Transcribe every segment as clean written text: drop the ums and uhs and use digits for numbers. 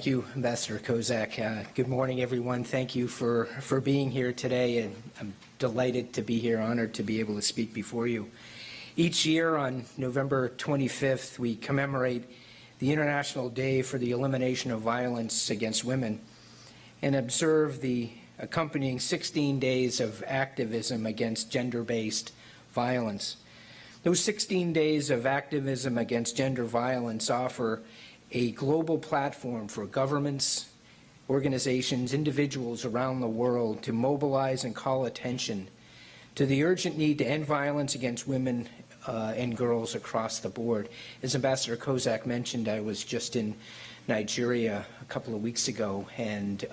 Thank you, Ambassador Kozak. Good morning, everyone. Thank you for being here today, and I'm delighted to be here, honored to be able to speak before you. Each year on November 25th, we commemorate the International Day for the Elimination of Violence Against Women and observe the accompanying 16 days of activism against gender-based violence. Those 16 days of activism against gender violence offer a global platform for governments, organizations, individuals around the world to mobilize and call attention to the urgent need to end violence against women and girls across the board. As Ambassador Kozak mentioned, I was just in Nigeria a couple of weeks ago and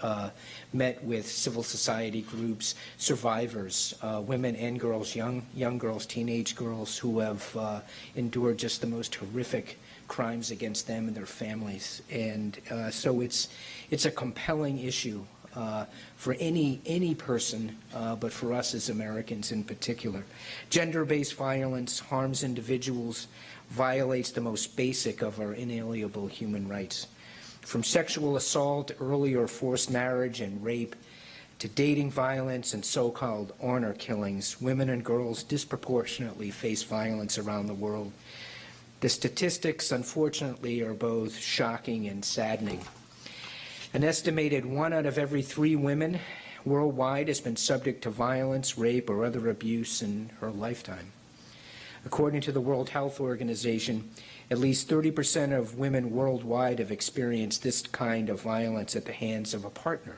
met with civil society groups, survivors, women and girls, young girls, teenage girls who have endured just the most horrific crimes against them and their families. And so it's a compelling issue for any person, but for us as Americans in particular. Gender-based violence harms individuals, violates the most basic of our inalienable human rights. From sexual assault, early or forced marriage and rape, to dating violence and so-called honor killings, women and girls disproportionately face violence around the world. The statistics, unfortunately, are both shocking and saddening. An estimated 1 out of every 3 women worldwide has been subject to violence, rape, or other abuse in her lifetime. According to the World Health Organization, at least 30% of women worldwide have experienced this kind of violence at the hands of a partner.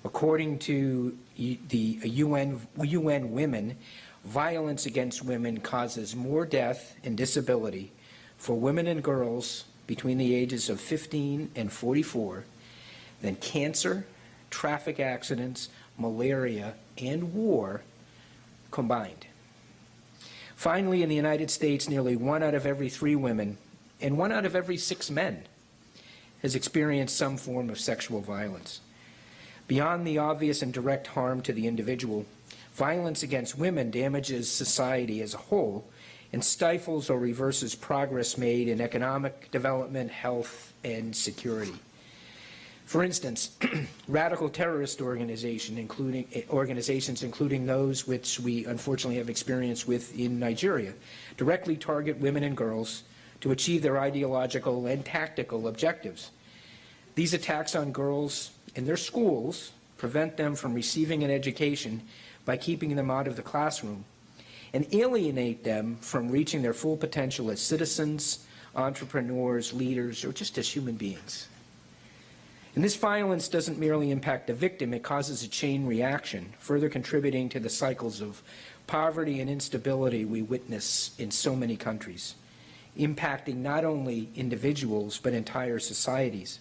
According to the UN Women, violence against women causes more death and disability for women and girls between the ages of 15 and 44 than cancer, traffic accidents, malaria, and war combined. Finally, in the United States, nearly 1 out of every 3 women and 1 out of every 6 men has experienced some form of sexual violence. Beyond the obvious and direct harm to the individual, violence against women damages society as a whole and stifles or reverses progress made in economic development, health, and security. For instance, radical terrorist organizations, including those which we unfortunately have experience with in Nigeria, directly target women and girls to achieve their ideological and tactical objectives. These attacks on girls in their schools prevent them from receiving an education by keeping them out of the classroom and alienate them from reaching their full potential as citizens, entrepreneurs, leaders, or just as human beings. And this violence doesn't merely impact the victim, it causes a chain reaction, further contributing to the cycles of poverty and instability we witness in so many countries, impacting not only individuals but entire societies.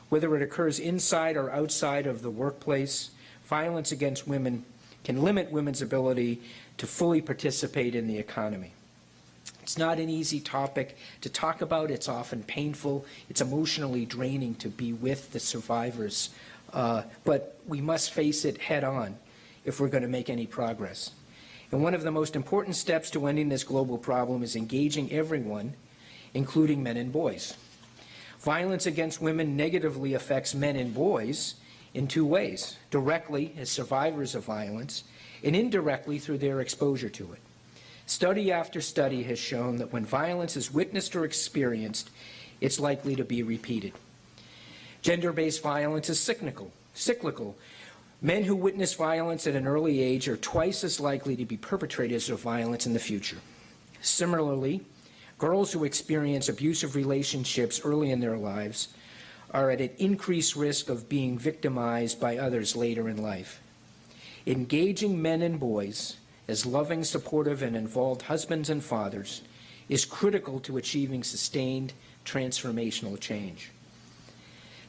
Whether it occurs inside or outside of the workplace, violence against women can limit women's ability to fully participate in the economy. It's not an easy topic to talk about. It's often painful. It's emotionally draining to be with the survivors. But we must face it head on if we're going to make any progress. And one of the most important steps to ending this global problem is engaging everyone, including men and boys. Violence against women negatively affects men and boys in 2 ways: directly as survivors of violence and indirectly through their exposure to it. Study after study has shown that when violence is witnessed or experienced, it's likely to be repeated. Gender-based violence is cyclical. Men who witness violence at an early age are twice as likely to be perpetrators of violence in the future. Similarly, girls who experience abusive relationships early in their lives are at an increased risk of being victimized by others later in life. Engaging men and boys as loving, supportive, and involved husbands and fathers is critical to achieving sustained transformational change.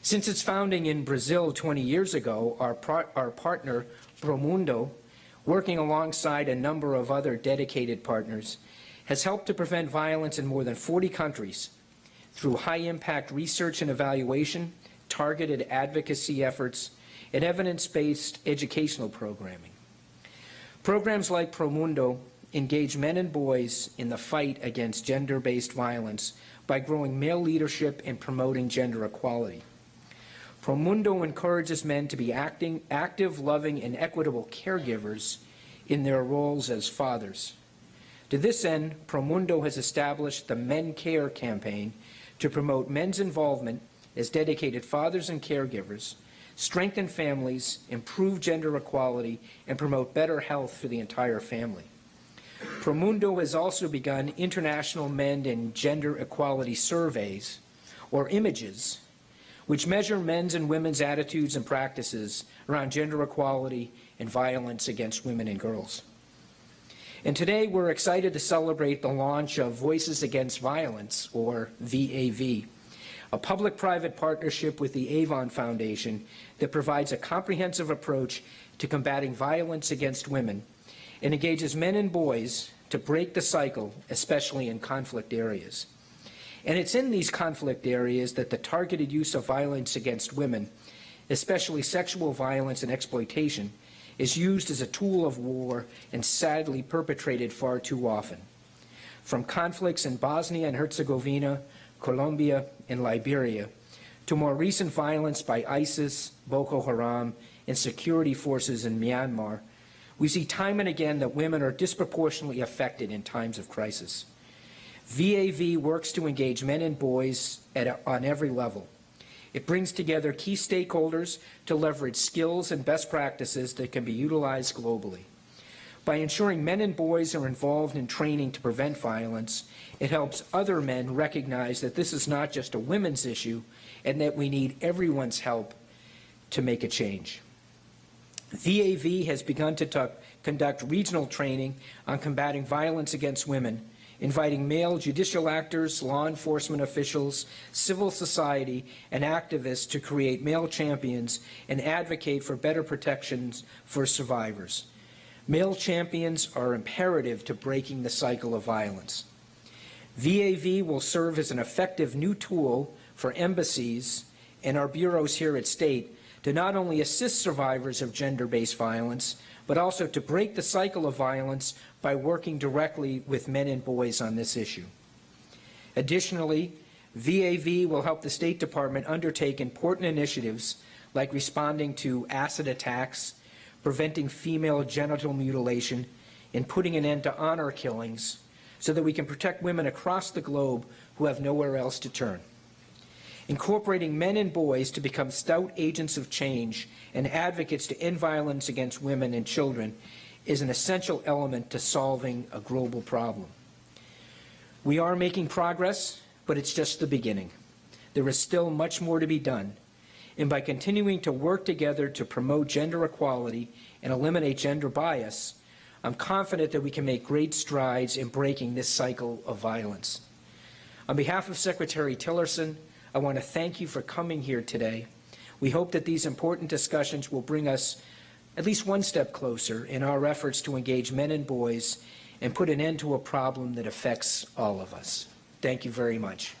Since its founding in Brazil 20 years ago, our partner, Promundo, working alongside a number of other dedicated partners, has helped to prevent violence in more than 40 countries through high-impact research and evaluation, targeted advocacy efforts, and evidence-based educational programming. Programs like Promundo engage men and boys in the fight against gender-based violence by growing male leadership and promoting gender equality. Promundo encourages men to be active, loving, and equitable caregivers in their roles as fathers. To this end, Promundo has established the Men Care campaign to promote men's involvement as dedicated fathers and caregivers, strengthen families, improve gender equality, and promote better health for the entire family. Promundo has also begun international men and gender equality surveys, or images, which measure men's and women's attitudes and practices around gender equality and violence against women and girls. And today we're excited to celebrate the launch of Voices Against Violence, or VAV, a public-private partnership with the Avon Foundation that provides a comprehensive approach to combating violence against women and engages men and boys to break the cycle, especially in conflict areas. And it's in these conflict areas that the targeted use of violence against women, especially sexual violence and exploitation, is used as a tool of war and sadly perpetrated far too often. From conflicts in Bosnia and Herzegovina, Colombia, and Liberia, to more recent violence by ISIS, Boko Haram, and security forces in Myanmar, we see time and again that women are disproportionately affected in times of crisis. VAV works to engage men and boys on every level. It brings together key stakeholders to leverage skills and best practices that can be utilized globally. By ensuring men and boys are involved in training to prevent violence, it helps other men recognize that this is not just a women's issue and that we need everyone's help to make a change. VAV has begun to conduct regional training on combating violence against women, inviting male judicial actors, law enforcement officials, civil society, and activists to create male champions and advocate for better protections for survivors. Male champions are imperative to breaking the cycle of violence. VAV will serve as an effective new tool for embassies and our bureaus here at State to not only assist survivors of gender-based violence, but also to break the cycle of violence by working directly with men and boys on this issue. Additionally, VAV will help the State Department undertake important initiatives like responding to acid attacks, preventing female genital mutilation, and putting an end to honor killings so that we can protect women across the globe who have nowhere else to turn. Incorporating men and boys to become stout agents of change and advocates to end violence against women and children is an essential element to solving a global problem. We are making progress, but it's just the beginning. There is still much more to be done. And by continuing to work together to promote gender equality and eliminate gender bias, I'm confident that we can make great strides in breaking this cycle of violence. On behalf of Secretary Tillerson, I want to thank you for coming here today. We hope that these important discussions will bring us at least one step closer in our efforts to engage men and boys and put an end to a problem that affects all of us. Thank you very much.